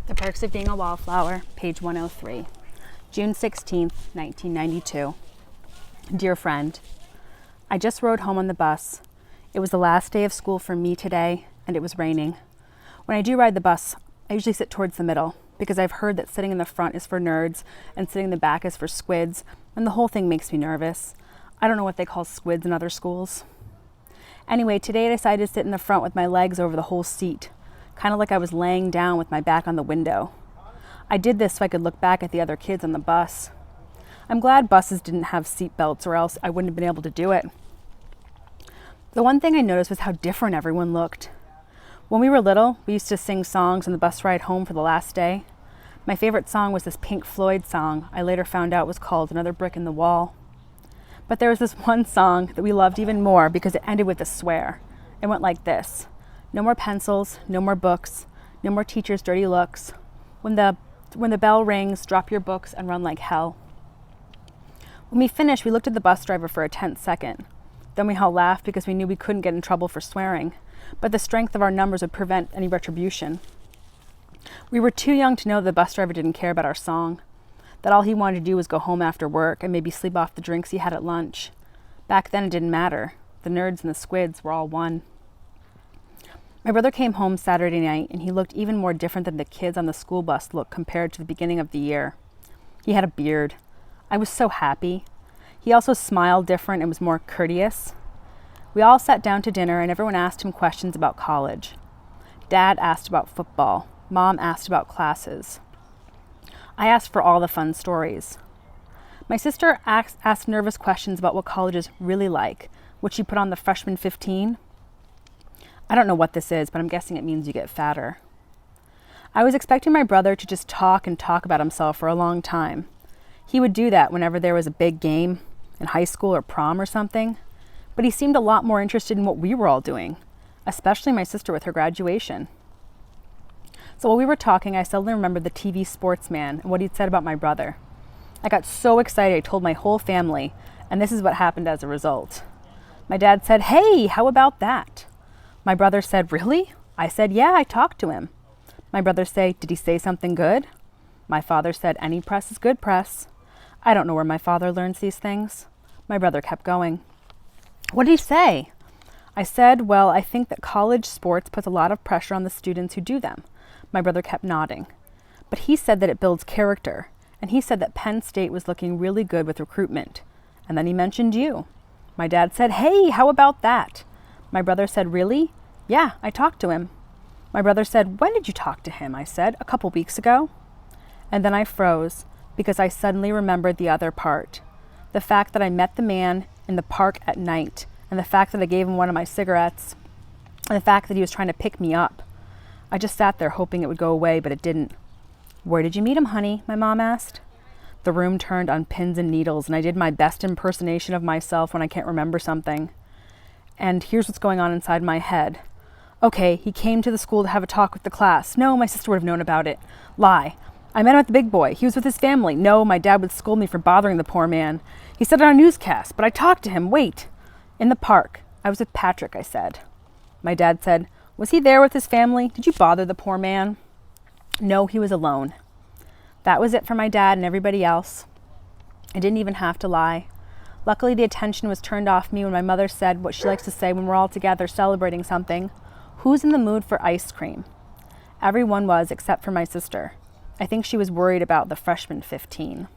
The Perks of Being a Wallflower, page 103, June 16th, 1992. Dear friend, I just rode home on the bus. It was the last day of school for me today, and it was raining. When I do ride the bus, I usually sit towards the middle, because I've heard that sitting in the front is for nerds, and sitting in the back is for squids, and the whole thing makes me nervous. I don't know what they call squids in other schools. Anyway, today I decided to sit in the front with my legs over the whole seat, kind of like I was laying down with my back on the window. I did this so I could look back at the other kids on the bus. I'm glad buses didn't have seat belts, or else I wouldn't have been able to do it. The one thing I noticed was how different everyone looked. When we were little, we used to sing songs on the bus ride home for the last day. My favorite song was this Pink Floyd song I later found out was called Another Brick in the Wall. But there was this one song that we loved even more because it ended with a swear. It went like this: no more pencils, no more books, no more teachers' dirty looks. When the bell rings, drop your books and run like hell. When we finished, we looked at the bus driver for a tense second. Then we all laughed because we knew we couldn't get in trouble for swearing, but the strength of our numbers would prevent any retribution. We were too young to know that the bus driver didn't care about our song, that all he wanted to do was go home after work and maybe sleep off the drinks he had at lunch. Back then it didn't matter. The nerds and the squids were all one. My brother came home Saturday night, and he looked even more different than the kids on the school bus looked compared to the beginning of the year. He had a beard. I was so happy. He also smiled different and was more courteous. We all sat down to dinner, and everyone asked him questions about college. Dad asked about football. Mom asked about classes. I asked for all the fun stories. My sister asked nervous questions about what college is really like. Would she put on the freshman 15? I don't know what this is, but I'm guessing it means you get fatter. I was expecting my brother to just talk and talk about himself for a long time. He would do that whenever there was a big game in high school or prom or something, but he seemed a lot more interested in what we were all doing, especially my sister with her graduation. So while we were talking, I suddenly remembered the TV sportsman and what he'd said about my brother. I got so excited I told my whole family, and this is what happened as a result. My dad said, "Hey, how about that?" My brother said, "Really?" I said, "Yeah, I talked to him." My brother said, "Did he say something good?" My father said, "Any press is good press." I don't know where my father learns these things. My brother kept going. "What did he say?" I said, "Well, I think that college sports puts a lot of pressure on the students who do them." My brother kept nodding. "But he said that it builds character, and he said that Penn State was looking really good with recruitment. And then he mentioned you." My dad said, "Hey, how about that?" My brother said, "Really?" "Yeah, I talked to him." My brother said, "When did you talk to him?" I said, "A couple weeks ago." And then I froze because I suddenly remembered the other part. The fact that I met the man in the park at night, and the fact that I gave him one of my cigarettes, and the fact that he was trying to pick me up. I just sat there hoping it would go away, but it didn't. "Where did you meet him, honey?" my mom asked. The room turned on pins and needles, and I did my best impersonation of myself when I can't remember something. And here's what's going on inside my head. Okay, he came to the school to have a talk with the class. No, my sister would have known about it. Lie. I met him at the big boy. He was with his family. No, my dad would scold me for bothering the poor man. He said it on a newscast, but I talked to him. Wait. In the park. I was with Patrick, I said. My dad said, "Was he there with his family? Did you bother the poor man?" No, he was alone. That was it for my dad and everybody else. I didn't even have to lie. Luckily, the attention was turned off me when my mother said what she likes to say when we're all together celebrating something. "Who's in the mood for ice cream?" Everyone was, except for my sister. I think she was worried about the freshman 15.